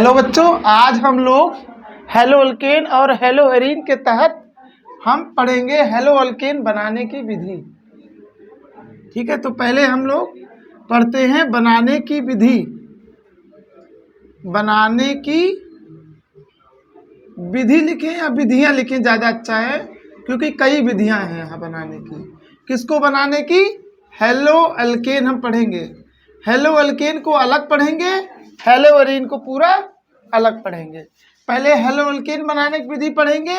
Hello बच्चों, आज हम लोग हेलो अल्केन और हेलो एरीन के तहत हम पढ़ेंगे हेलो अल्केन बनाने की विधि। ठीक है, तो पहले हम लोग पढ़ते हैं बनाने की विधि। बनाने की विधि लिखें या विधियां लिखें ज़्यादा अच्छा है, क्योंकि कई विधियां हैं यहाँ बनाने की। किसको बनाने की? हेलो अल्केन हम पढ़ेंगे। हेलो अल्केन को अलग पढ़ेंगे, हेलो एरीन को पूरा अलग पढ़ेंगे। पहले हेलो अल्केन बनाने की विधि पढ़ेंगे,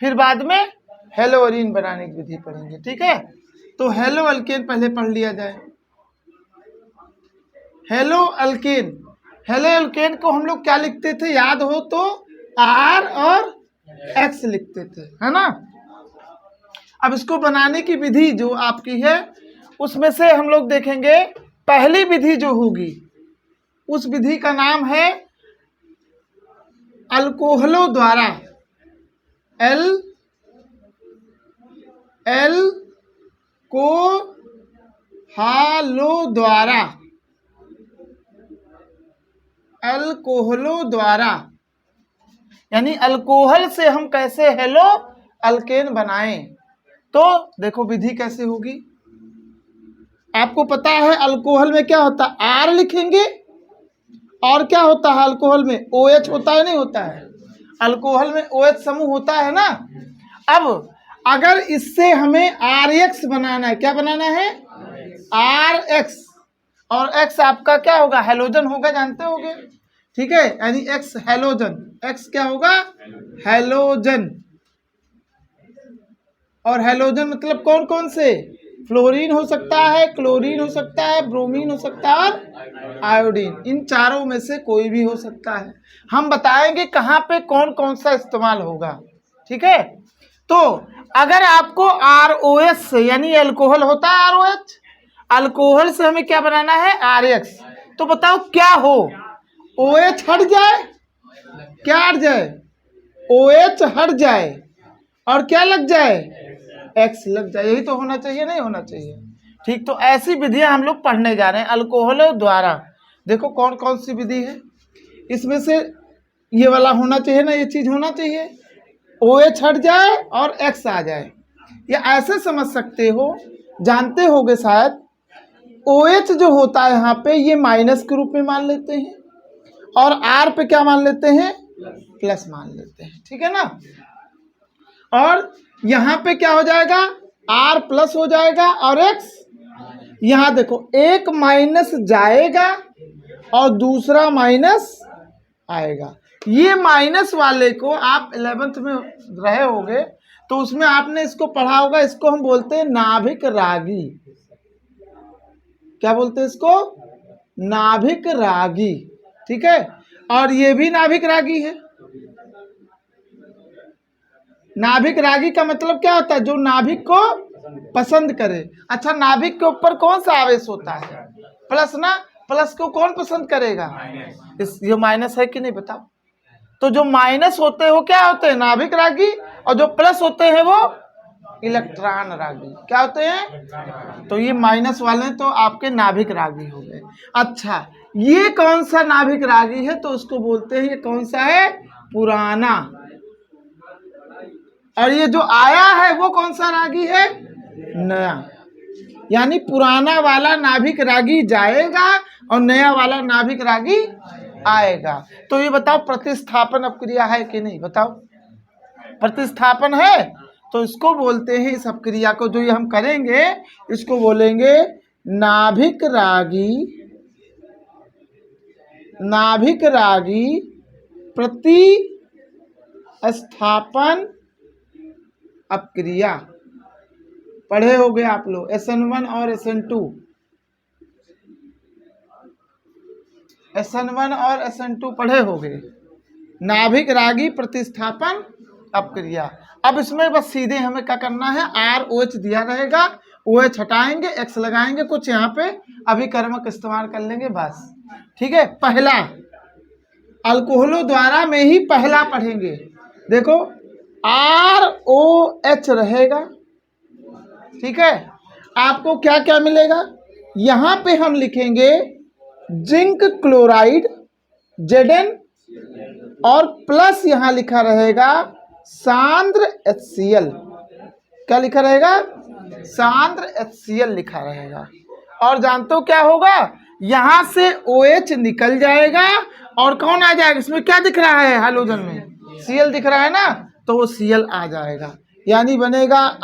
फिर बाद में हेलो एरीन बनाने की विधि पढ़ेंगे। ठीक है, तो हेलो अल्केन पहले पढ़ लिया जाए। हेलो अल्केन, हेलो अल्केन को हम लोग क्या लिखते थे याद हो तो? R और X लिखते थे, है ना। अब इसको बनाने की विधि जो आपकी है उसमें से हम लोग देखेंगे पहली विधि जो होगी उस विधि का नाम है अल्कोहलों द्वारा। अल्कोहलों द्वारा, अल्कोहलों द्वारा यानी अल्कोहल से हम कैसे हेलो अल्केन बनाएं। तो देखो विधि कैसे होगी। आपको पता है अल्कोहल में क्या होता है? R लिखेंगे और क्या होता है अल्कोहल में? OH होता है, नहीं होता है? अल्कोहल में OH समूह होता है ना। अब अगर इससे हमें RX बनाना है, क्या बनाना है? RX, और X आपका क्या होगा? हेलोजन होगा, जानते होगे। ठीक है, यानी X हेलोजन, X क्या होगा? हेलोजन। और हेलोजन मतलब कौन कौन से? फ्लोरीन हो सकता है, क्लोरीन हो सकता है, ब्रोमीन हो सकता है और आयोडीन। इन चारों में से कोई भी हो सकता है। हम बताएंगे कहाँ पे कौन कौन सा इस्तेमाल होगा। ठीक है, तो अगर आपको ROH से, यानी अल्कोहल होता है ROH, अल्कोहल से हमें क्या बनाना है? RX। तो बताओ क्या हो? OH हट जाए, क्या हट जाए? OH हट जाए और क्या लग जाए? X लग जाए। यही तो होना चाहिए, नहीं होना चाहिए? ठीक, तो ऐसी विधियां हम लोग पढ़ने जा रहे हैं अल्कोहलों द्वारा। देखो कौन कौन सी विधि है इसमें से। ये वाला होना चाहिए ना, ये चीज होना चाहिए। OH हट जाए और X आ जाए। या ऐसे समझ सकते हो, जानते होगे शायद, OH जो होता है यहाँ पे ये माइनस के रूप में मान लेते हैं और R पे क्या मान लेते हैं? प्लस मान लेते हैं। ठीक है ना। और यहाँ पे क्या हो जाएगा? R प्लस हो जाएगा और X, यहाँ देखो एक माइनस जाएगा और दूसरा माइनस आएगा। ये माइनस वाले को आप 11th में रहे होगे तो उसमें आपने इसको पढ़ा होगा। इसको हम बोलते हैं नाभिक रागी। क्या बोलते हैं इसको? नाभिक रागी। ठीक है, और ये भी नाभिक रागी है। नाभिक रागी का मतलब क्या होता है? जो नाभिक को पसंद करे। अच्छा, नाभिक के ऊपर कौन सा आवेश होता है? प्लस ना। प्लस को कौन पसंद करेगा? ये माइनस है कि नहीं बताओ। तो जो माइनस होते हैं वो क्या होते हैं? नाभिक रागी। और जो प्लस होते हैं वो इलेक्ट्रॉन रागी। क्या होते हैं? तो ये माइनस वाले तो आपके नाभिक रागी हो गए। अच्छा, ये कौन सा नाभिक रागी है? तो उसको बोलते हैं, ये कौन सा है? पुराना। और ये जो आया है वो कौन सा रागी है? नया। यानी पुराना वाला नाभिक रागी जाएगा और नया वाला नाभिक रागी आएगा। तो ये बताओ प्रतिस्थापन अपक्रिया है कि नहीं? बताओ, प्रतिस्थापन है तो इसको बोलते हैं, इस अपक्रिया को जो ये हम करेंगे इसको बोलेंगे नाभिक रागी। नाभिक रागी प्रतिस्थापन अपक्रिया। पढ़े होगे आप लोग SN1 और SN2। SN1 और SN2 पढ़े होगे। नाभिक रागी प्रतिस्थापन अपक्रिया। अब इसमें बस सीधे हमें क्या करना है? ROH दिया रहेगा, OH हटाएंगे, X लगाएंगे, कुछ यहाँ पे अभिकर्मक इस्तेमाल कर लेंगे बस। ठीक है, पहला अल्कोहलों द्वारा में ही पहला पढ़ेंगे। देखो ROH रहेगा। ठीक है, आपको क्या क्या मिलेगा? यहाँ पे हम लिखेंगे जिंक क्लोराइड, Zn और प्लस यहाँ लिखा रहेगा सांद्र HCl। क्या लिखा रहेगा? सांद्र HCl लिखा रहेगा। और जानते हो क्या होगा? यहां से OH निकल जाएगा और कौन आ जाएगा? इसमें क्या दिख रहा है? हाइड्रोजन में Cl दिख रहा है ना, तो वो Cl आ जाएगा, यानी बनेगा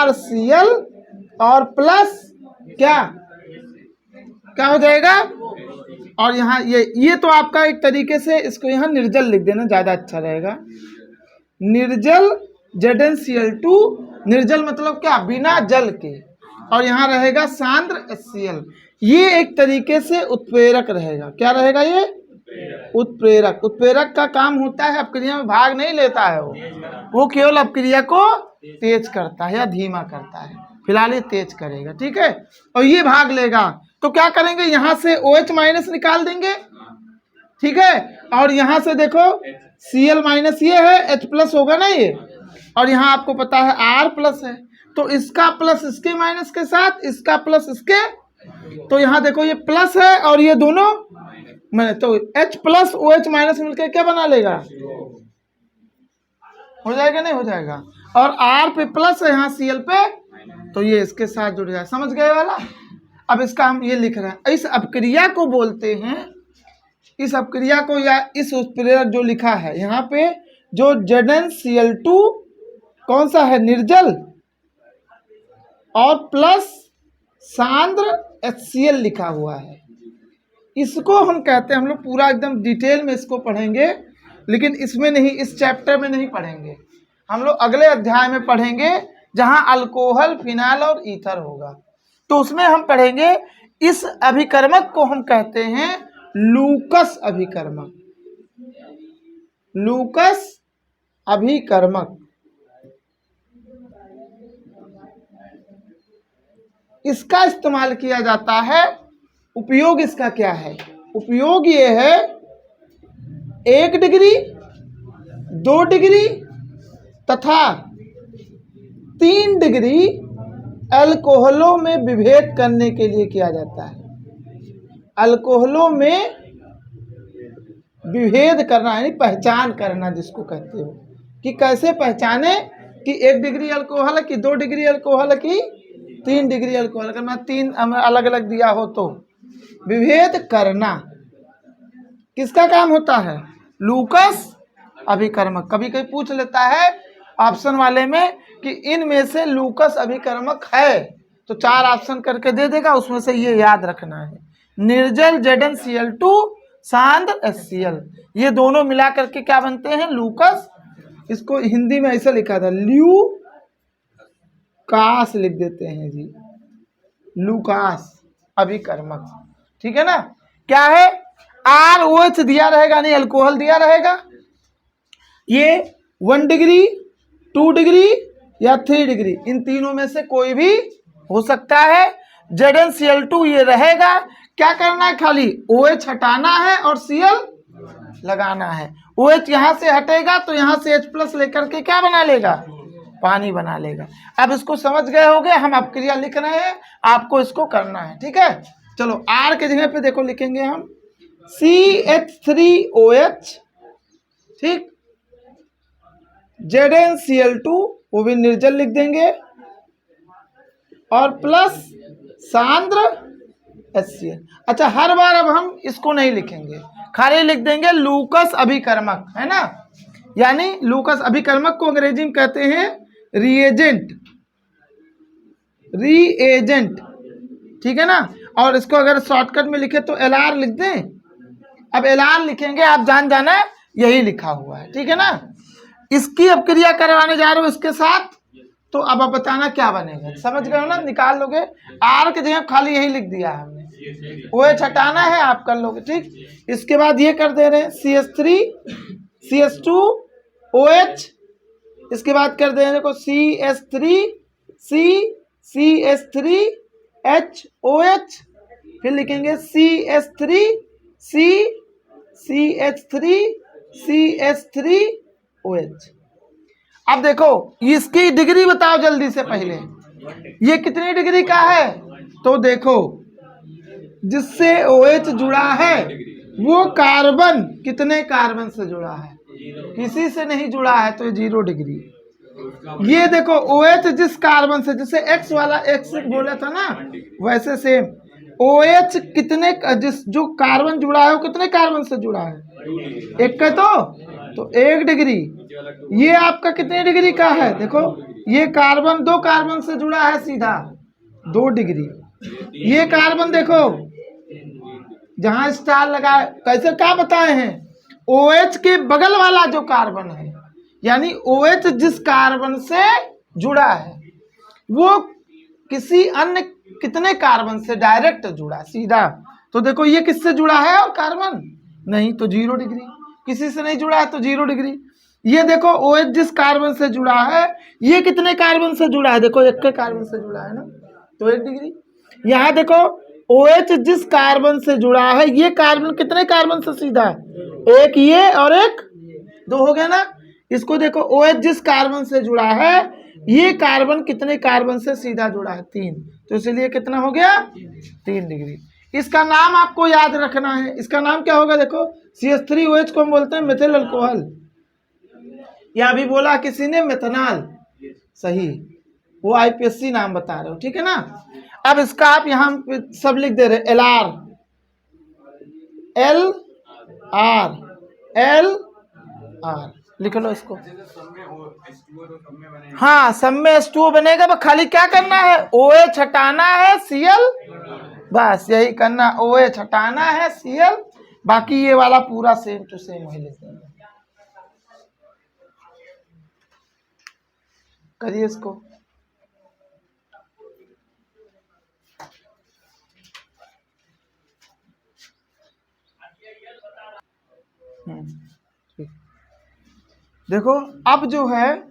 RCl और प्लस क्या क्या हो जाएगा? और यहाँ ये तो आपका एक तरीके से इसको यहाँ निर्जल लिख देना ज्यादा अच्छा रहेगा। निर्जल ZnCl2, निर्जल मतलब क्या? बिना जल के। और यहाँ रहेगा सांद्र HCl। ये एक तरीके से उत्प्रेरक रहेगा। क्या रहेगा ये? उत्प्रेरक। उत्प्रेरक का काम होता है अपक्रिया में भाग नहीं लेता है, वो केवल अपक्रिया को तेज करता है या धीमा करता है। फिलहाल ये तेज करेगा, ठीक है। और ये भाग लेगा तो क्या करेंगे? यहाँ से OH माइनस निकाल देंगे, ठीक है। और यहाँ से देखो Cl माइनस ये है, H प्लस होगा ना ये, और यहाँ आपको पता है R प्लस है, तो इसका प्लस इसके माइनस के साथ, इसका प्लस इसके, तो यहाँ देखो ये प्लस है और ये दोनों मैंने, तो H प्लस OH माइनस मिलकर क्या बना लेगा? हो जाएगा नहीं हो जाएगा? और R पे प्लस है यहाँ Cl पे, तो ये इसके साथ जुड़ जाए। समझ गए वाला? अब इसका हम ये लिख रहे हैं, इस अपक्रिया को बोलते हैं, इस अपक्रिया को या इस उत्प्रेरक जो लिखा है यहाँ पे, जो ZnCl2 कौन सा है? निर्जल, और प्लस सांद्र HCl लिखा हुआ है, इसको हम कहते हैं, हम लोग पूरा एकदम डिटेल में इसको पढ़ेंगे, लेकिन इसमें नहीं, इस चैप्टर में नहीं पढ़ेंगे, हम लोग अगले अध्याय में पढ़ेंगे जहां अल्कोहल, फिनाइल और ईथर होगा, तो उसमें हम पढ़ेंगे। इस अभिकर्मक को हम कहते हैं लूकस अभिकर्मक। लूकस अभिकर्मक, इसका इस्तेमाल किया जाता है। उपयोग इसका क्या है? उपयोग ये है 1 डिग्री, 2 डिग्री तथा 3 डिग्री अल्कोहलों में विभेद करने के लिए किया जाता है। अल्कोहलों में विभेद करना यानी पहचान करना, जिसको कहते हो कि कैसे पहचाने कि 1 डिग्री अल्कोहल है कि 2 डिग्री अल्कोहल है कि 3 डिग्री अल्कोहल करना, 3 अलग अलग दिया हो तो विभेद करना किसका काम होता है? लूकस अभिकर्मक। कभी कभी पूछ लेता है ऑप्शन वाले में कि इनमें से लूकस अभिकर्मक है, तो 4 ऑप्शन करके दे देगा, उसमें से ये याद रखना है। निर्जल ZnCl2, सांद्र HCl, ये दोनों मिला करके क्या बनते हैं? लूकस। इसको हिंदी में ऐसा लिखा था, ल्यूकास लिख देते हैं जी, लूकास अभिकर्मक, ठीक है ना। क्या है? ROH दिया रहेगा, नहीं अल्कोहल दिया रहेगा, ये 1 डिग्री, 2 डिग्री या 3 डिग्री, इन तीनों में से कोई भी हो सकता है। ZnCl2 ये रहेगा। क्या करना है? खाली OH हटाना है और Cl लगाना है। OH यहाँ से हटेगा तो यहाँ से H प्लस लेकर के क्या बना लेगा? पानी बना लेगा। अब इसको समझ गए होंगे, हम अपक्रिया लिख रहे हैं, आपको इसको करना है, ठीक है। चलो R के जगह पे देखो लिखेंगे हम CH3OH, ठीक, ZnCl2 वो भी निर्जल लिख देंगे, और प्लस सांद्र HCl। अच्छा, हर बार अब हम इसको नहीं लिखेंगे, खाली लिख देंगे लूकस अभिकर्मक, है ना। यानी लूकस अभिकर्मक को अंग्रेजी में कहते हैं रिएजेंट, रिएजेंट, ठीक है ना। और इसको अगर शॉर्टकट में लिखे तो LR लिख दें। अब LR लिखेंगे, आप जान जाना यही लिखा हुआ है, ठीक है ना। इसकी अपक्रिया करवाने जा रहे हो इसके साथ, तो अब आप बताना क्या बनेगा, समझ गए हो ना। निकाल लोगे, R की जगह खाली यही लिख दिया है हमने, OH हटाना है, आप कर लोगे, ठीक। इसके बाद ये कर दे रहे हैं CH3 CH2OH, इसके बाद कर दे रहे हैं देखो CH3CH3HOH, फिर लिखेंगे CH3CH3OH। अब देखो इसकी डिग्री बताओ जल्दी से, पहले ये कितनी डिग्री का है? तो देखो जिससे OH जुड़ा है वो कार्बन कितने कार्बन से जुड़ा है, किसी से नहीं जुड़ा है, तो 0 डिग्री। ये देखो OH जिस कार्बन से, जैसे X वाला X बोला था ना, वैसे सेम OH कितने, जिस जो कार्बन जुड़ा है वो कितने कार्बन से जुड़ा है, एक का, तो 1 डिग्री। ये आपका कितने डिग्री का है, देखो ये कार्बन 2 कार्बन से जुड़ा है सीधा, 2 डिग्री। ये कार्बन देखो जहां स्टार लगा, कैसे क्या बताए हैं, OH के बगल वाला जो कार्बन है, यानी OH जिस कार्बन से जुड़ा है वो किसी अन्य कितने कार्बन से डायरेक्ट जुड़ा सीधा, तो देखो ये किससे जुड़ा है, और कार्बन नहीं, तो 0 डिग्री। किसी से नहीं जुड़ा है तो 0 डिग्री। ये देखो OH जिस कार्बन से जुड़ा है, ये कितने कार्बन से जुड़ा है, देखो 1 के कार्बन से जुड़ा है ना, तो 1 डिग्री। यहाँ देखो OH जिस कार्बन से जुड़ा है, ये कार्बन कितने कार्बन से सीधा, 1 ये और 1 2 हो गया ना। इसको देखो OH जिस कार्बन से जुड़ा है, ये कार्बन कितने कार्बन से सीधा जुड़ा है, 3, तो इसलिए कितना हो गया, 3 डिग्री। इसका नाम आपको याद रखना है, इसका नाम क्या होगा, देखो CH3OH को हम बोलते हैं मेथिल अल्कोहल, या भी बोला किसी ने मेथनॉल, सही, वो IPSC नाम बता रहे हो, ठीक है ना। अब इसका आप यहाँ सब लिख दे रहे, LR लिख लो इसको। हाँ, सब में H2O बनेगा, बस खाली क्या करना है, OH हटाना है, Cl, बस यही करना, OH हटाना है, Cl, बाकी ये वाला पूरा सेम टू सेम वही लिख देंगे। करिए इसको। देखो अब जो है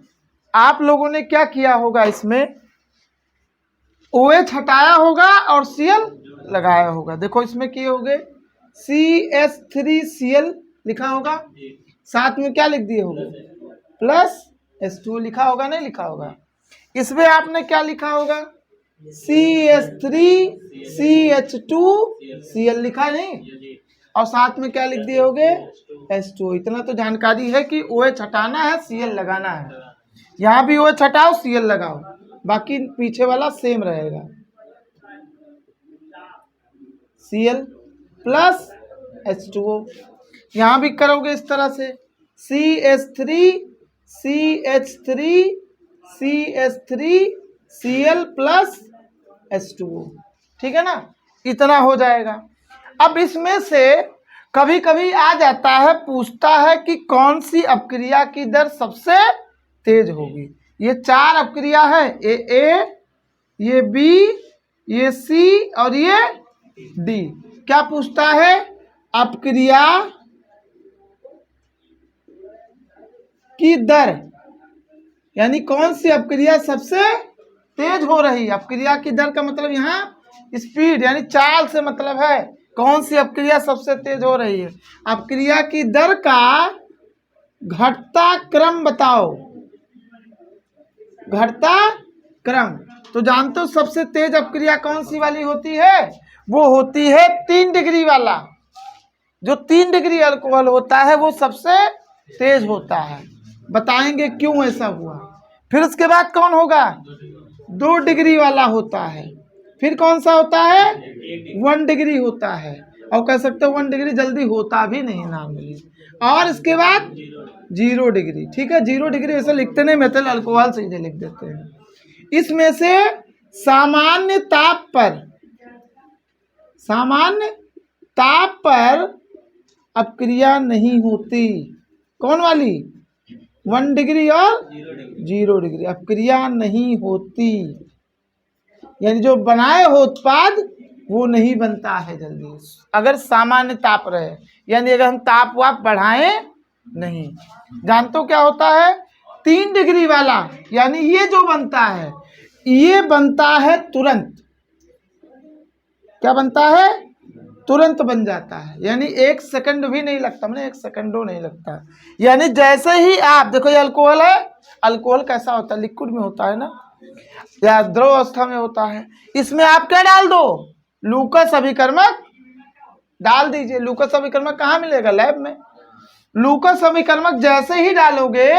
आप लोगों ने क्या किया होगा, इसमें OH हटाया होगा और Cl लगाया होगा। देखो इसमें किए होंगे CH3Cl लिखा होगा, साथ में क्या लिख दिए होंगे, प्लस H2O लिखा होगा, नहीं लिखा होगा। इसमें आपने क्या लिखा होगा, CH3CH2Cl लिखा नहीं, और साथ में क्या लिख दिए होगे, H2O। इतना तो जानकारी है कि OH हटाना है, Cl लगाना है। यहाँ भी OH हटाओ, Cl लगाओ, बाकी पीछे वाला सेम रहेगा, Cl प्लस H2O। यहाँ भी करोगे इस तरह से, CH3CH3CH3Cl प्लस H2O, ठीक है ना, इतना हो जाएगा। अब इसमें से कभी कभी आ जाता है, पूछता है कि कौन सी अपक्रिया की दर सबसे तेज होगी। ये 4 अपक्रिया है, ये A, ये B, ये C और ये D। क्या पूछता है, अपक्रिया की दर, यानी कौन सी अपक्रिया सबसे तेज हो रही है। अपक्रिया की दर का मतलब यहाँ स्पीड यानी चाल से मतलब है, कौन सी अपक्रिया सबसे तेज हो रही है। अपक्रिया की दर का घटता क्रम बताओ, घटता क्रम। तो जानते हो सबसे तेज अपक्रिया कौन सी वाली होती है, वो होती है 3 डिग्री वाला। जो 3 डिग्री अल्कोहल होता है वो सबसे तेज होता है, बताएंगे क्यों ऐसा हुआ। फिर उसके बाद कौन होगा, 2 डिग्री वाला होता है। फिर कौन सा होता है, 1 डिग्री होता है, और कह सकते हो 1 डिग्री जल्दी होता भी नहीं नॉर्मली। और इसके बाद 0 डिग्री, ठीक है। 0 डिग्री वैसे लिखते नहीं, मेथिल अल्कोहल सीधे लिख देते हैं। इसमें से सामान्य ताप पर अपक्रिया नहीं होती, कौन वाली, 1 डिग्री और 0 डिग्री अपक्रिया नहीं होती, यानी जो बनाए हो उत्पाद वो नहीं बनता है जल्दी, अगर सामान्य ताप रहे, यानी अगर हम ताप वाप बढ़ाएं नहीं। जानते हो क्या होता है, 3 डिग्री वाला यानी ये जो बनता है, ये बनता है तुरंत। क्या बनता है, तुरंत बन जाता है, यानी 1 सेकंड भी नहीं लगता, मैंने 1 सेकंडों नहीं लगता। यानी जैसे ही आप देखो, ये अल्कोहल है, अल्कोहल कैसा होता है, लिक्विड में होता है ना, या द्रव अवस्था में होता है। इसमें आप क्या डाल दो, लूकस अभिकर्मक डाल दीजिए। लूकस अभिकर्मक कहाँ मिलेगा? लैब में। लूकस अभिकर्मक जैसे ही डालोगे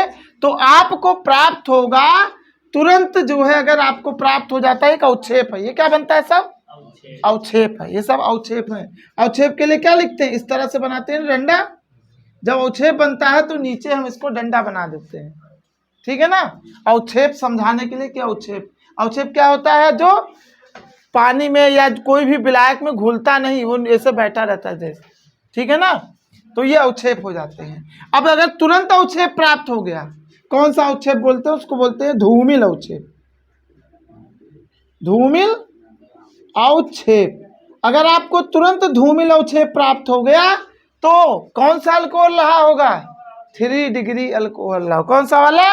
तो आपको प्राप्त होगा तुरंत जो है, अगर आपको प्राप्त हो जाता है एक अवक्षेप है। ये क्या बनता है? सब अवक्षेप है। ये सब अवक्षेप है। अवक्षेप के लिए क्या लिखते हैं? इस तरह से बनाते हैं डंडा। जब अवक्षेप बनता है तो नीचे हम इसको डंडा बना देते हैं, ठीक है ना। अवक्षेप समझाने के लिए क्या अवक्षेप, अवक्षेप क्या होता है? जो पानी में या कोई भी विलायक में घुलता नहीं, वो ऐसे बैठा रहता है जैसे, ठीक है ना। तो ये अवक्षेप हो जाते हैं। अब अगर तुरंत अवक्षेप प्राप्त हो गया, कौन सा अवक्षेप बोलते हैं? उसको बोलते हैं धूमिल अवक्षेप। धूमिल अवक्षेप। अगर आपको तुरंत धूमिल अवक्षेप प्राप्त हो गया तो कौन सा अल्कोहल रहा होगा? 3 डिग्री अल्कोहल रहा। कौन सा वाला?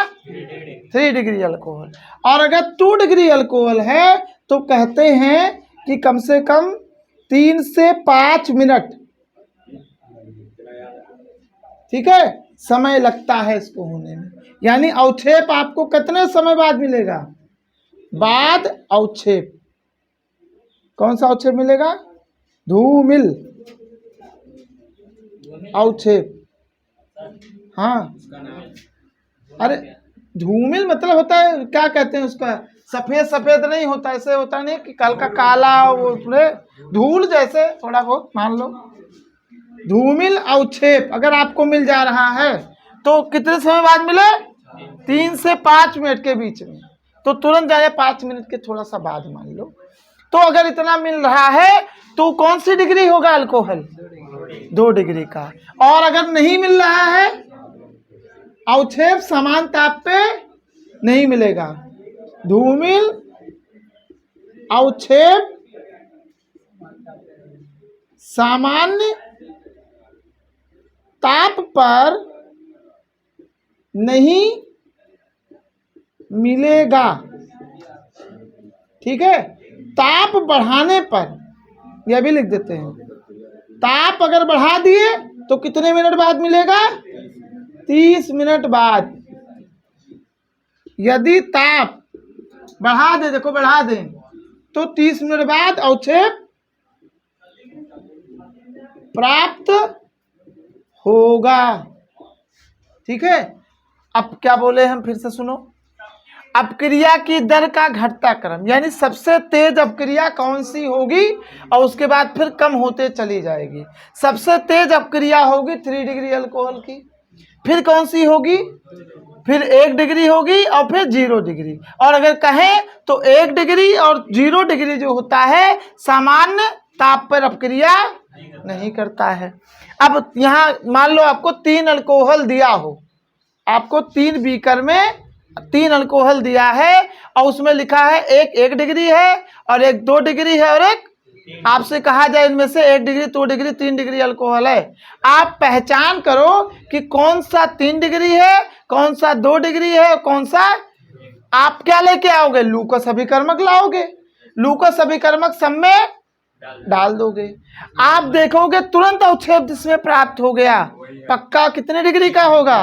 3 डिग्री अल्कोहल। और अगर 2 डिग्री अल्कोहल है तो कहते हैं कि कम से कम 3 से 5 मिनट, ठीक है, समय लगता है इसको होने में। यानी अवक्षेप आपको कितने समय बाद मिलेगा? बाद अवक्षेप। कौन सा अवक्षेप मिलेगा? धूमिल अवक्षेप। हाँ, अरे धूमिल मतलब होता है, क्या कहते हैं उसका, सफेद सफेद नहीं होता, ऐसे होता नहीं कि हल्का काला, वो धूल जैसे थोड़ा बहुत मान लो। धूमिल अवक्षेप अगर आपको मिल जा रहा है तो कितने समय बाद मिले? 3 से 5 मिनट के बीच में। तो तुरंत जाए 5 मिनट के थोड़ा सा बाद मान लो। तो अगर इतना मिल रहा है तो कौन सी डिग्री होगा अल्कोहल? 2 डिग्री का। और अगर नहीं मिल रहा है, अवक्षेप समान ताप पे नहीं मिलेगा। धूमिल अवक्षेप सामान्य ताप पर नहीं मिलेगा, ठीक है। ताप बढ़ाने पर, यह भी लिख देते हैं, ताप अगर बढ़ा दिए तो कितने मिनट बाद मिलेगा? 30 मिनट बाद। यदि ताप बढ़ा दे, देखो बढ़ा दें, तो 30 मिनट बाद अवक्षेप प्राप्त होगा, ठीक है। अब क्या बोले हम, फिर से सुनो। अपक्रिया की दर का घटता क्रम, यानी सबसे तेज अपक्रिया कौन सी होगी और उसके बाद फिर कम होते चली जाएगी। सबसे तेज अपक्रिया होगी 3 डिग्री अल्कोहल की, फिर कौन सी होगी? फिर 1 डिग्री होगी और फिर 0 डिग्री। और अगर कहें तो 1 डिग्री और 0 डिग्री जो होता है सामान्य ताप पर अपक्रिया नहीं करता है। अब यहाँ मान लो आपको 3 अल्कोहल दिया हो, आपको 3 बीकर में 3 अल्कोहल दिया है और उसमें लिखा है एक 1 डिग्री है और एक 2 डिग्री है और एक, आपसे कहा जाए इनमें से 1 डिग्री 2 डिग्री 3 डिग्री अल्कोहल है। आप पहचान करो कि कौन सा 3 डिग्री है, कौन सा 2 डिग्री है और कौन सा। आप क्या लेके आओगे? लूकस अभिकर्मक लाओगे। लूकस अभिकर्मक सब में डाल दोगे। आप देखोगे तुरंत अवक्षेप जिसमें प्राप्त हो गया पक्का कितने डिग्री का होगा?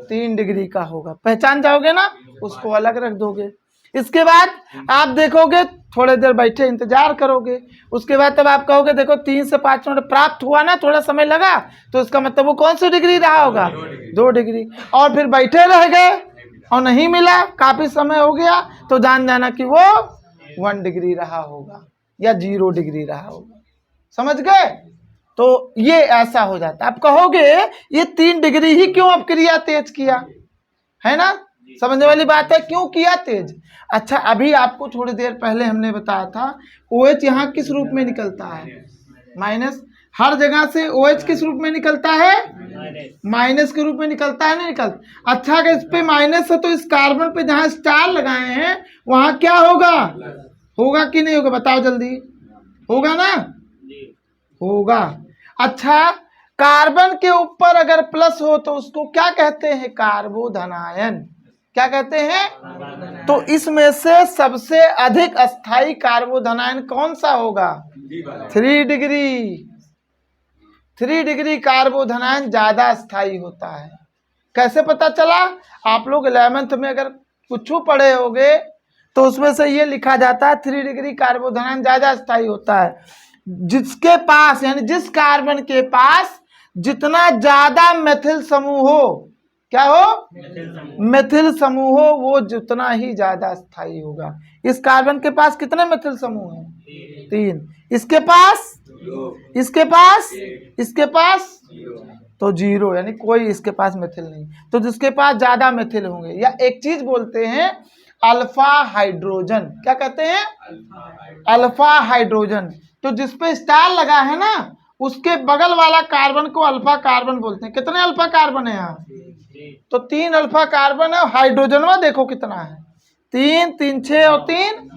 3 डिग्री का होगा। पहचान जाओगे ना, उसको अलग रख दोगे। इसके बाद आप देखोगे, थोड़ी देर बैठे इंतजार करोगे, उसके बाद तब आप कहोगे देखो 3 से 5 मिनट प्राप्त हुआ ना, थोड़ा समय लगा, तो इसका मतलब वो कौन सी डिग्री रहा होगा? 2 डिग्री। और फिर बैठे रह गए और नहीं मिला, काफी समय हो गया, तो जान जाना कि वो 1 डिग्री रहा होगा या 0 डिग्री रहा होगा। समझ गए? तो ये ऐसा हो जाता है। आप कहोगे ये 3 डिग्री ही क्यों अपक्रिया तेज किया, है ना। समझने वाली बात है, क्यों किया तेज। अच्छा, अभी आपको थोड़ी देर पहले हमने बताया था OH यहाँ किस रूप में निकलता है? माइनस। हर जगह से OH किस रूप में निकलता है? माइनस के रूप में निकलता है, नहीं निकलता। अच्छा, अगर इस पे माइनस है तो इस कार्बन पे जहाँ स्टार लगाए हैं वहां क्या होगा? होगा कि नहीं होगा? बताओ जल्दी। होगा ना? होगा। अच्छा, कार्बन के ऊपर अगर प्लस हो तो उसको क्या कहते हैं? कार्बोधनायन। क्या कहते हैं? तो इसमें से सबसे अधिक अस्थाई कार्बोधनायन कौन सा होगा? 3 डिग्री। 3 डिग्री कार्बोधनायन ज्यादा अस्थाई होता है। कैसे पता चला? आप लोग 11th में अगर कुछ पढ़े होगे तो उसमें से ये लिखा जाता है 3 डिग्री कार्बोधनायन ज्यादा अस्थाई होता है। जिसके पास यानी जिस कार्बन के पास जितना ज्यादा मेथिल समूह हो, क्या हो, मेथिल समूह हो, वो जितना ही ज्यादा स्थायी होगा। इस कार्बन के पास कितने मेथिल समूह हैं? 3। इसके पास, इसके पास, इसके पास तो 0, यानी कोई इसके पास मेथिल नहीं। तो जिसके पास ज्यादा मेथिल होंगे, या एक चीज बोलते हैं अल्फा हाइड्रोजन। क्या कहते हैं? Alpha hydrogen. तो जिसपे स्टार लगा है ना, उसके बगल वाला कार्बन को अल्फा कार्बन बोलते हैं। कितने अल्फा कार्बन है यहाँ? तो 3 अल्फा कार्बन है। हाइड्रोजन में देखो कितना है, 3 3 6 और 3।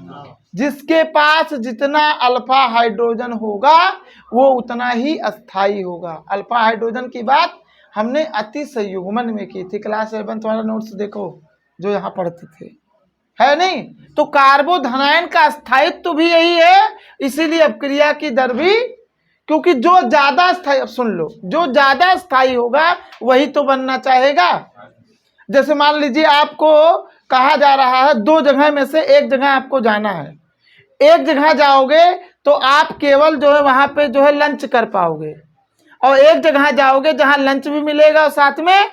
जिसके पास जितना अल्फा हाइड्रोजन होगा वो उतना ही अस्थाई होगा। अल्फा हाइड्रोजन की बात हमने अति संयुग्मन में की थी, क्लास 7 वाला नोट्स देखो जो यहाँ पढ़ते थे, है नहीं? तो कार्बोधनायन का स्थायित्व भी यही है, इसीलिए अपक्रिया की दर भी, क्योंकि जो ज्यादा स्थायी, अब सुन लो, जो ज्यादा स्थायी होगा वही तो बनना चाहेगा। जैसे मान लीजिए आपको कहा जा रहा है 2 जगह में से एक जगह आपको जाना है। एक जगह जाओगे तो आप केवल जो है वहां पे जो है लंच कर पाओगे, और एक जगह जाओगे जहां लंच भी मिलेगा और साथ में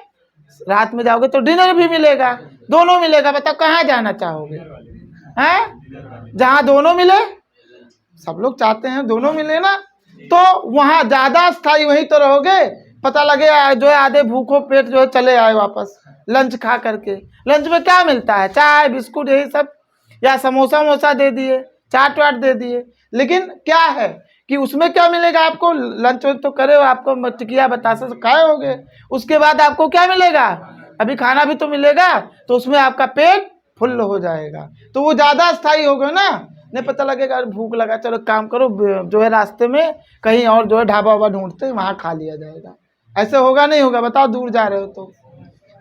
रात में जाओगे तो डिनर भी मिलेगा, दोनों मिलेगा। बताओ कहाँ जाना चाहोगे? हैं? जहां दोनों मिले, सब लोग चाहते हैं दोनों मिले ना, तो वहां ज्यादा स्थायी वहीं तो रहोगे। पता लगे जो है आधे भूखों पेट जो है चले आए वापस लंच खा करके। लंच में क्या मिलता है? चाय बिस्कुट यही सब, या समोसा वमोसा दे दिए, चाट वाट दे दिए। लेकिन क्या है कि उसमें क्या मिलेगा आपको? लंच तो करे हो, आपको टिकिया बतासा तो खाए होगे, उसके बाद आपको क्या मिलेगा? अभी खाना भी तो मिलेगा, तो उसमें आपका पेट फुल हो जाएगा, तो वो ज्यादा स्थायी होगा ना। नहीं पता लगेगा भूख लगा, चलो काम करो जो है रास्ते में कहीं और जो है ढाबा वाबा ढूंढते वहां खा लिया जाएगा। ऐसे होगा नहीं होगा? बताओ, दूर जा रहे हो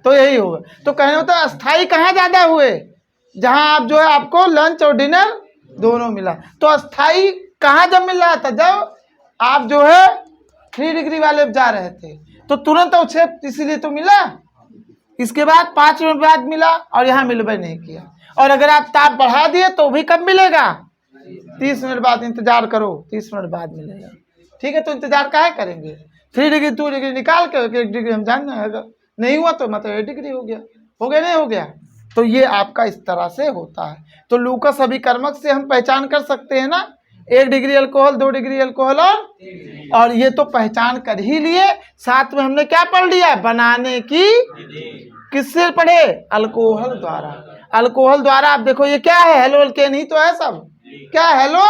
तो यही होगा। तो कहने होता है अस्थाई कहाँ ज्यादा हुए? जहां आप जो है आपको लंच और डिनर दोनों मिला। तो अस्थाई कहाँ जब मिल रहा था? जब आप जो है 3 डिग्री वाले जा रहे थे तो तुरंत अवक्षेप इसीलिए तो मिला। इसके बाद 5 मिनट बाद मिला और यहाँ मिलबे नहीं किया। और अगर आप ताप बढ़ा दिए तो भी कब मिलेगा? 30 मिनट बाद इंतजार करो, 30 मिनट बाद मिलेगा। ठीक है, तो इंतजार काहे करेंगे? 3 डिग्री 2 डिग्री निकाल के 1 डिग्री हम जान रहे हैं, नहीं हुआ तो मतलब 8 डिग्री हो गया, हो गया नहीं हो गया? तो ये आपका इस तरह से होता है। तो लूकस अभिकर्मक से हम पहचान कर सकते हैं ना, 1 डिग्री अल्कोहल, 2 डिग्री अल्कोहल, और ये तो पहचान कर ही लिए। साथ में हमने क्या पढ़ लिया? बनाने की किससे पढ़े? अल्कोहल द्वारा। अल्कोहल द्वारा आप देखो ये क्या है? हेलो अल्केन ही तो है सब। क्या हेलो?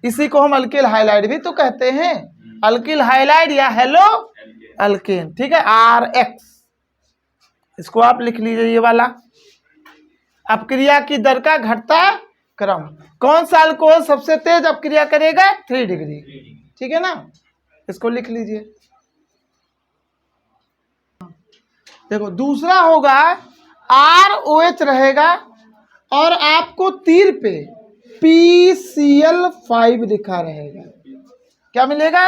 इसी को हम अल्किल हाइलाइड भी तो कहते हैं, अल्किल हाइलाइड या हेलो अल्केन। ठीक है, RX, इसको आप लिख लीजिए ये वाला। अपक्रिया की दर का घटता क्रम। कौन सा अल्कोहल सबसे तेज अपक्रिया करेगा? 3 डिग्री। ठीक है ना, इसको लिख लीजिए। देखो दूसरा होगा ROH रहेगा, और आपको तीर पे PCl5 लिखा रहेगा। क्या मिलेगा?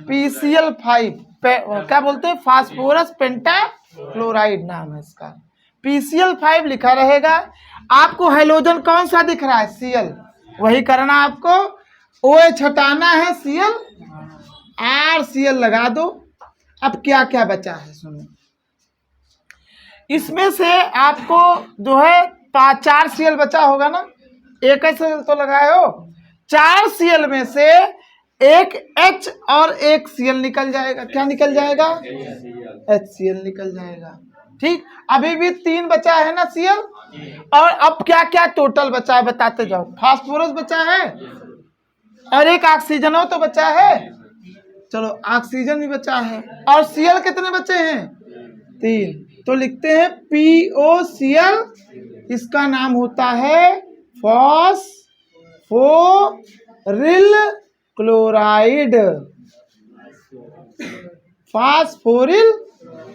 PCl5, क्या बोलते हैं? फास्फोरस पेंटाक्लोराइड नाम है इसका। PCl5 लिखा रहेगा। आपको हाइड्रोजन कौन सा दिख रहा है? Cl, वही करना आपको। OH हटाना है, Cl, RCl लगा दो। अब क्या क्या बचा है सुनो, इसमें से आपको जो है 4 Cl बचा होगा ना, एक Cl तो लगाए हो, 4 Cl में से एक H और एक Cl निकल जाएगा। क्या निकल जाएगा? HCl निकल जाएगा। ठीक, अभी भी 3 बचा है ना Cl, और अब क्या क्या टोटल बचा है बताते जाओ। फास्फोरस बचा है, और एक ऑक्सीजन हो तो बचा है, चलो ऑक्सीजन भी बचा है, और Cl कितने बचे हैं? 3। तो लिखते हैं POCl, इसका नाम होता है फॉस्फोरिल क्लोराइड। फास्फोरिल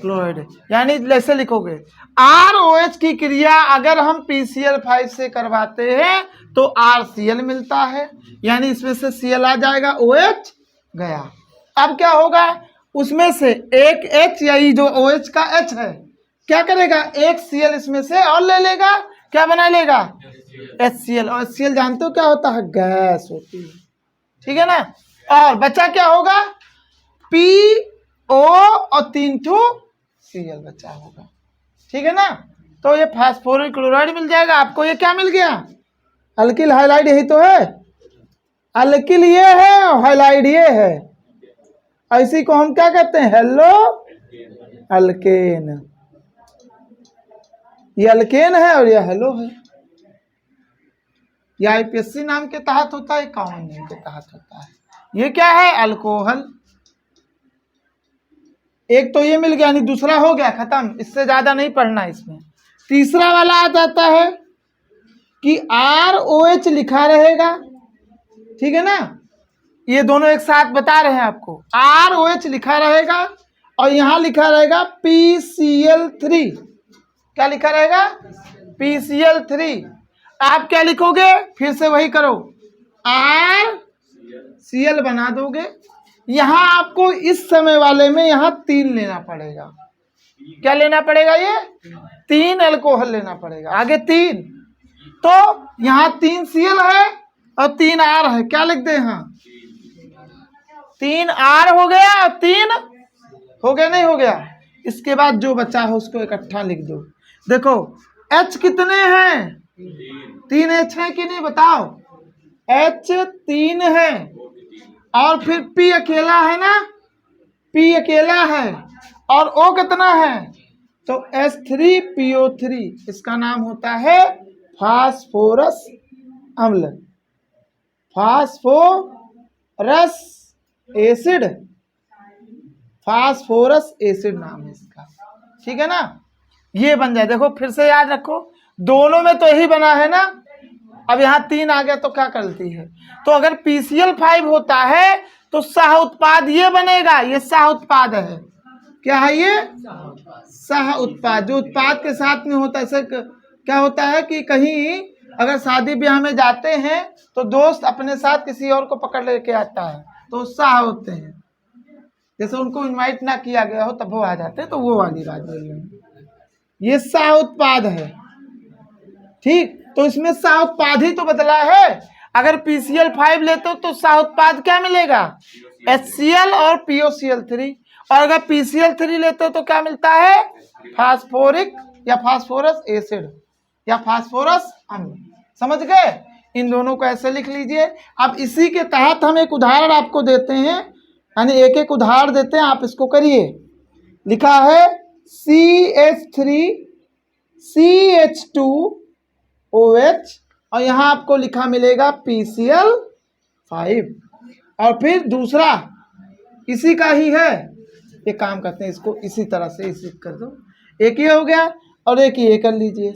क्लोराइड, यानी जैसे लिखोगे ROH की क्रिया अगर हम PCl5 से करवाते हैं तो RCl मिलता है, यानी इसमें से Cl आ जाएगा, OH गया। अब क्या होगा? उसमें से एक H, या जो OH का H है, क्या करेगा? एक Cl इसमें से और ले लेगा, क्या बना लेगा? HCl। और HCl जानते हो क्या होता है? गैस होती है। ठीक है ना। और बचा क्या होगा, PO और 3 ठो Cl बचा होगा, ठीक है ना। तो ये फास्फोरिक क्लोराइड मिल जाएगा आपको। ये क्या मिल गया, अल्किल हाइलाइड, यही तो है। अल्किल ये है और हाइलाइड ये है, इसी को हम क्या कहते हैं, हेलो अल्केन। ये अल्केन है और ये हेलो है। ये IPSC नाम के तहत होता है, कॉमन नेम के तहत होता है। ये क्या है, अल्कोहल। एक तो ये मिल गया, नहीं दूसरा हो गया खत्म, इससे ज्यादा नहीं पढ़ना इसमें। तीसरा वाला आ जाता है कि ROH लिखा रहेगा, ठीक है ना। ये दोनों एक साथ बता रहे हैं आपको, ROH लिखा रहेगा और यहां लिखा रहेगा PCl3। क्या लिखा रहेगा, PCl3। आप क्या लिखोगे, फिर से वही करो, RCl बना दोगे। यहां आपको इस समय वाले में यहां 3 लेना पड़ेगा। क्या लेना पड़ेगा, ये 3 अल्कोहल लेना पड़ेगा। आगे 3, तो यहां 3 Cl है और 3 R है। क्या लिख दे, यहाँ 3 R हो गया और 3 हो गया, नहीं हो गया। इसके बाद जो बचा है उसको इकट्ठा लिख दो। देखो H कितने हैं, 3 H है कि नहीं बताओ, H 3 है। और फिर P अकेला है ना, P अकेला है। और O कितना है, तो H3PO3। इसका नाम होता है फास्फोरस अम्ल, फास्फोरस एसिड, फास्फोरस एसिड नाम है इसका, ठीक है ना। ये बन जाए, देखो फिर से याद रखो, दोनों में तो यही बना है ना। अब यहाँ 3 आ गया तो क्या गलती है, तो अगर PCl5 होता है तो सह उत्पाद ये बनेगा, ये सह उत्पाद है। क्या है ये, सह उत्पाद, जो उत्पाद के साथ में होता है। ऐसे क्या होता है कि कहीं अगर शादी ब्याह में जाते हैं तो दोस्त अपने साथ किसी और को पकड़ लेके आता है तो सह होते हैं। जैसे उनको इनवाइट ना किया गया हो तब वो आ जाते हैं, तो वो वाली बात बोल रहे हैं। ये सह उत्पाद है, ठीक। तो इसमें सह उत्पाद ही तो बदला है। अगर PCl5 लेते हो तो सह उत्पाद क्या मिलेगा, HCl और POCl3। और अगर PCl3 लेते हो तो क्या मिलता है, फास्फोरिक या फास्फोरस एसिड या फास्फोरस अम्ल। समझ गए, इन दोनों को ऐसे लिख लीजिए। अब इसी के तहत हम एक उदाहरण आपको देते हैं, यानी एक एक उदाहरण देते हैं, आप इसको करिए। लिखा है CH3CH2OH और यहाँ आपको लिखा मिलेगा PCl5। और फिर दूसरा इसी का ही है, एक काम करते हैं, इसको इसी तरह से इसी कर दो। एक ये हो गया और एक ये कर लीजिए,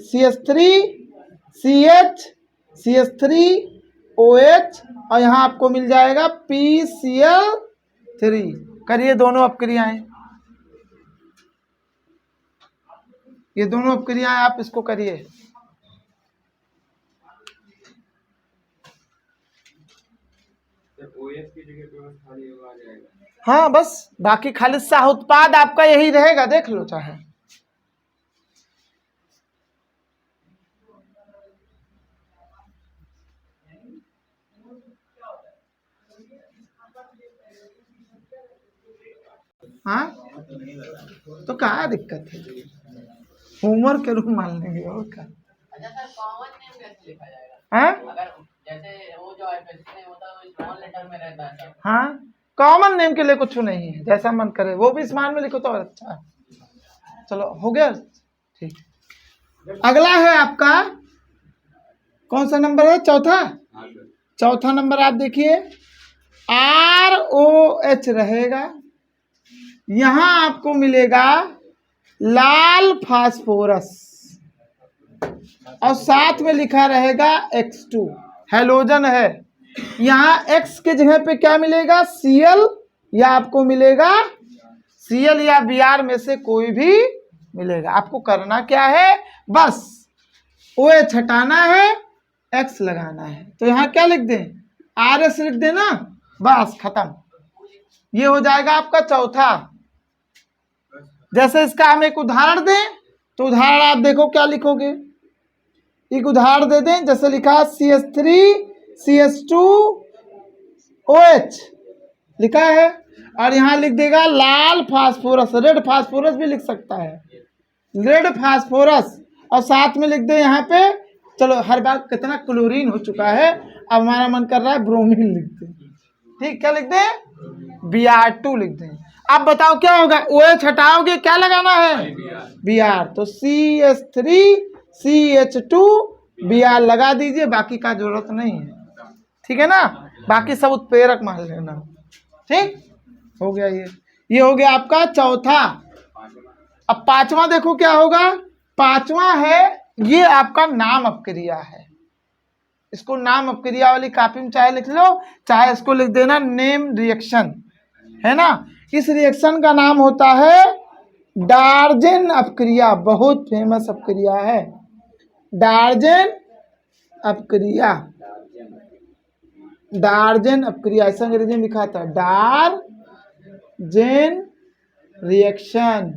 CH3OH और यहाँ आपको मिल जाएगा PCl3। करिए दोनों अपक्रियाएं, ये दोनों अपक्रियाएं आप इसको करिए। हाँ बस, बाकी खाली सह उत्पाद आपका यही रहेगा, देख लो चाहे। हाँ तो क्या दिक्कत है, होमवर्क के रूप मान लेंगे और क्या। अच्छा सर, कॉमन नेम कैसे लिखा जाएगा? हाँ अगर जैसे वो जो IPSC में होता है वो स्मॉल लेटर में रहता है सर। हाँ, कॉमन नेम के लिए कुछ नहीं है, जैसा मन करे वो भी स्मॉल में लिखो तो अच्छा है। चलो हो गया, ठीक। अगला है आपका कौन सा नंबर है, चौथा। चौथा नंबर आप देखिए, ROH रहेगा, यहां आपको मिलेगा लाल फास्फोरस और साथ में लिखा रहेगा X2, हेलोजन है। यहाँ X के जगह पे क्या मिलेगा, Cl, या आपको मिलेगा Cl या Br में से कोई भी मिलेगा। आपको करना क्या है, बस OH हटाना है, X लगाना है। तो यहाँ क्या लिख दें, RS लिख देना, बस खत्म। ये हो जाएगा आपका चौथा। जैसे इसका हम एक उदाहरण दें तो उदाहरण आप देखो क्या लिखोगे। एक उदाहरण दे दें, जैसे लिखा CH3CH2 OH लिखा है, और यहाँ लिख देगा लाल फास्फोरस, रेड फास्फोरस भी लिख सकता है, रेड फास्फोरस, और साथ में लिख दे यहाँ पे, चलो हर बार कितना क्लोरीन हो चुका है, अब हमारा मन कर रहा है ब्रोमीन लिख दे। ठीक, क्या लिख दे? Br2 लिख दें। अब बताओ क्या होगा, OH हटाओगे क्या लगाना है? Br, तो CH3 CH2 Br लगा दीजिए, बाकी का जरूरत नहीं है। ठीक है ना, बाकी सब उत्प्रेरक मान लेना। ठीक हो गया, ये हो गया आपका चौथा। अब पांचवा देखो क्या होगा, पांचवा है ये आपका नाम अपक्रिया है। इसको नाम अपक्रिया वाली कॉपी में चाहे लिख लो, चाहे इसको लिख देना नेम रिएक्शन, है ना। इस रिएक्शन का नाम होता है डार्जेन अपक्रिया, बहुत फेमस अपक्रिया है डार्जेन अपक्रिया। डार्जेन अपक्रिया ऐसा अंग्रेजी में लिखा था, डार्जेन रिएक्शन।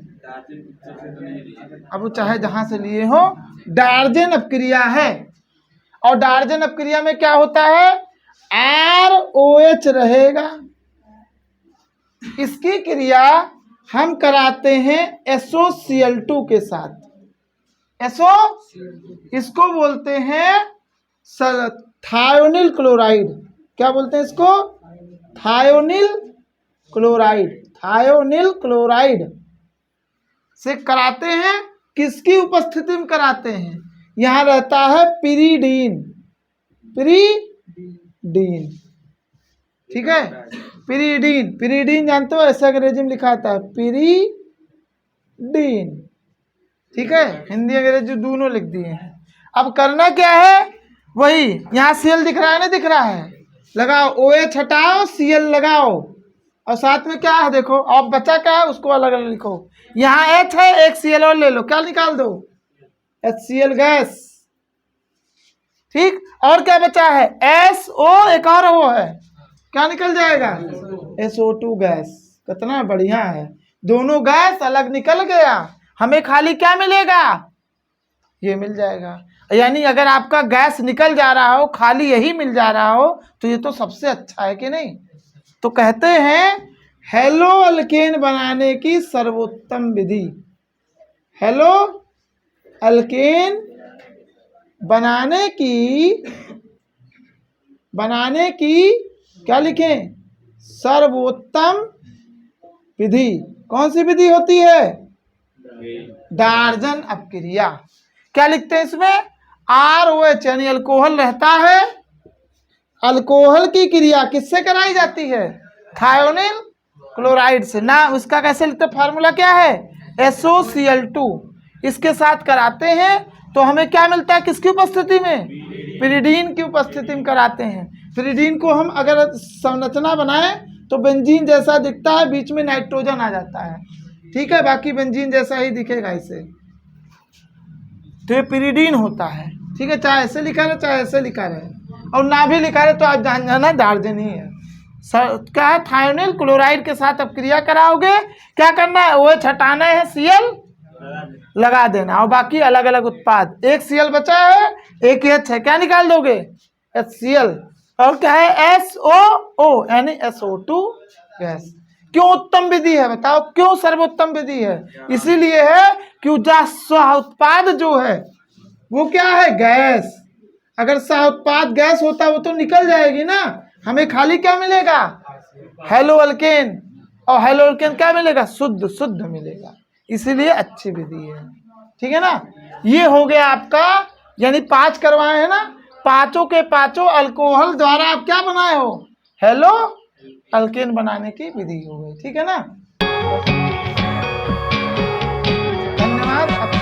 अब वो चाहे जहां से लिए हो, डार्जेन अपक्रिया है। और डार्जेन अपक्रिया में क्या होता है, ROH रहेगा। इसकी क्रिया हम कराते हैं SOCl2 के साथ। SO इसको बोलते हैं थायोनिल क्लोराइड। क्या बोलते हैं इसको? Thionyl chloride. थायोनिल क्लोराइड से कराते हैं, किसकी उपस्थिति में कराते हैं? यहाँ रहता है पिरीडीन। पिरीडीन, ठीक है, पिरीडीन। पिरीडीन जानते हो, ऐसे अंग्रेजी में लिखा था पिरीडीन। ठीक है, हिंदी अंग्रेजी दोनों लिख दिए हैं। अब करना क्या है, वही यहाँ Cl दिख रहा है ना, दिख रहा है, लगाओ OH हटाओ, Cl लगाओ, और साथ में क्या है देखो, अब बचा क्या है उसको अलग अलग लिखो। यहाँ H है, एक Cl और ले लो, क्या निकाल दो? HCl gas. ठीक, और क्या बचा है? SO, एक और वो है, क्या निकल जाएगा? SO2 gas. कितना बढ़िया है, दोनों गैस अलग निकल गया, हमें खाली क्या मिलेगा? ये मिल जाएगा। यानी अगर आपका गैस निकल जा रहा हो, खाली यही मिल जा रहा हो, तो ये तो सबसे अच्छा है कि नहीं। तो कहते हैं हेलो अल्केन बनाने की सर्वोत्तम विधि। हेलो अल्केन बनाने की क्या लिखें? सर्वोत्तम विधि। कौन सी विधि होती है? डार्जन अपक्रिया। क्या लिखते हैं इसमें? ROH, यानी अल्कोहल रहता है। अल्कोहल की क्रिया किससे कराई जाती है? थायोनिल क्लोराइड से ना। उसका कैसे लिखते, फार्मूला क्या है? SOCl2। इसके साथ कराते हैं तो हमें क्या मिलता है, किसकी उपस्थिति में? पिरीडीन की उपस्थिति में कराते हैं। पिरीडीन को हम अगर संरचना बनाएं तो बेंजीन जैसा दिखता है, बीच में नाइट्रोजन आ जाता है। ठीक है, बाकी बेंजीन जैसा ही दिखेगा इसे, तो ये पिरीडीन होता है। ठीक है, चाहे ऐसे लिखा रहे चाहे ऐसे लिखा रहे, और ना भी लिखा रहे तो आप जान जाना डार्जन ही है। क्या है, थायोनिल क्लोराइड के साथ अपक्रिया कराओगे, क्या करना है? OH हटाना है, Cl लगा देना, और बाकी अलग अलग उत्पाद। एक Cl बचा है, एक H है, क्या निकाल दोगे? HCl, और क्या है? SOO, यानी SO2 गैस। क्यों उत्तम विधि है बताओ, क्यों सर्वोत्तम विधि है? इसीलिए है कि उत्पाद जो है वो क्या है? गैस। अगर सह उत्पाद गैस होता वो तो निकल जाएगी ना, हमें खाली क्या मिलेगा? हेलो अल्केन, और हेलो अल्केन क्या मिलेगा? शुद्ध मिलेगा। इसीलिए अच्छी विधि है। ठीक है ना, ये हो गया आपका, यानी 5 करवाए हैं ना, पांचों के पांचों अल्कोहल द्वारा आप क्या बनाए हो? हेलो अल्केन बनाने की विधि हो गई। ठीक है ना, धन्यवाद।